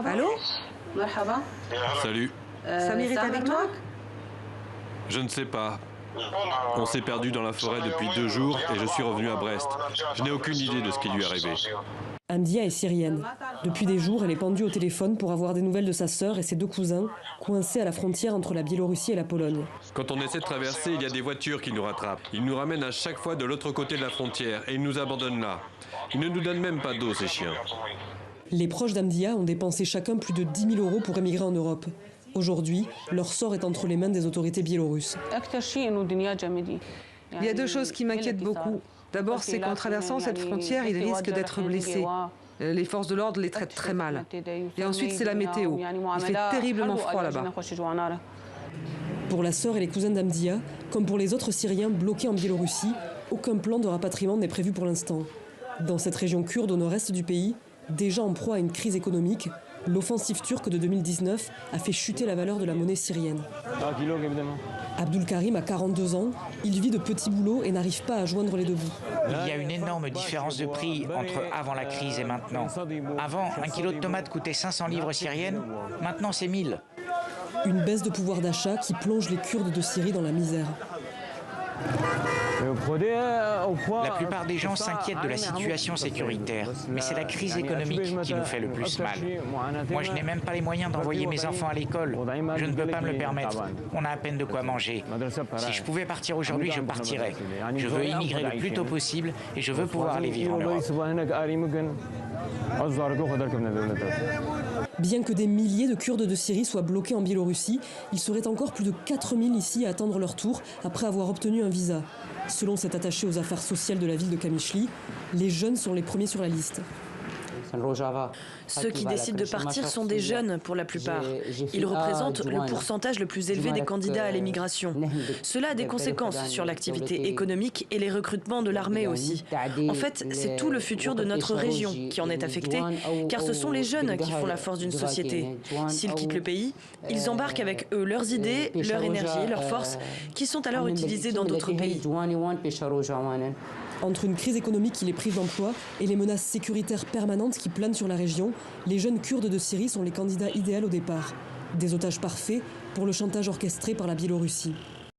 Allô? Salut. Samir est avec toi? Je ne sais pas. On s'est perdu dans la forêt depuis 2 jours et je suis revenu à Brest. Je n'ai aucune idée de ce qui lui est arrivé. Hamdia est syrienne. Depuis des jours, elle est pendue au téléphone pour avoir des nouvelles de sa sœur et ses 2 cousins, coincés à la frontière entre la Biélorussie et la Pologne. Quand on essaie de traverser, il y a des voitures qui nous rattrapent. Ils nous ramènent à chaque fois de l'autre côté de la frontière et ils nous abandonnent là. Ils ne nous donnent même pas d'eau, ces chiens. Les proches d'Hamdia ont dépensé chacun plus de 10 000 € pour émigrer en Europe. Aujourd'hui, leur sort est entre les mains des autorités biélorusses. Il y a 2 choses qui m'inquiètent beaucoup. D'abord, c'est qu'en traversant cette frontière, ils risquent d'être blessés. Les forces de l'ordre les traitent très mal. Et ensuite, c'est la météo. Il fait terriblement froid là-bas. Pour la sœur et les cousins d'Hamdia, comme pour les autres Syriens bloqués en Biélorussie, aucun plan de rapatriement n'est prévu pour l'instant. Dans cette région kurde au nord-est du pays, déjà en proie à une crise économique, l'offensive turque de 2019 a fait chuter la valeur de la monnaie syrienne. Abdul Karim a 42 ans, il vit de petits boulots et n'arrive pas à joindre les 2 bouts. Il y a une énorme différence de prix entre avant la crise et maintenant. Avant, 1 kilo de tomates coûtait 500 livres syriennes, maintenant c'est 1000. Une baisse de pouvoir d'achat qui plonge les Kurdes de Syrie dans la misère. La plupart des gens s'inquiètent de la situation sécuritaire, mais c'est la crise économique qui nous fait le plus mal. Moi, je n'ai même pas les moyens d'envoyer mes enfants à l'école. Je ne peux pas me le permettre. On a à peine de quoi manger. Si je pouvais partir aujourd'hui, je partirais. Je veux immigrer le plus tôt possible et je veux pouvoir aller vivre en Europe. Bien que des milliers de Kurdes de Syrie soient bloqués en Biélorussie, il serait encore plus de 4000 ici à attendre leur tour après avoir obtenu un visa. Selon cet attaché aux affaires sociales de la ville de Kamishli, les jeunes sont les premiers sur la liste. Ceux qui décident de partir sont des jeunes pour la plupart. Ils représentent le pourcentage le plus élevé des candidats à l'émigration. Cela a des conséquences sur l'activité économique et les recrutements de l'armée aussi. En fait, c'est tout le futur de notre région qui en est affecté, car ce sont les jeunes qui font la force d'une société. S'ils quittent le pays, ils embarquent avec eux leurs idées, leur énergie, leurs forces, qui sont alors utilisées dans d'autres pays. Entre une crise économique et les prises d'emploi et les menaces sécuritaires permanentes qui planent sur la région, les jeunes Kurdes de Syrie sont les candidats idéaux au départ. Des otages parfaits pour le chantage orchestré par la Biélorussie.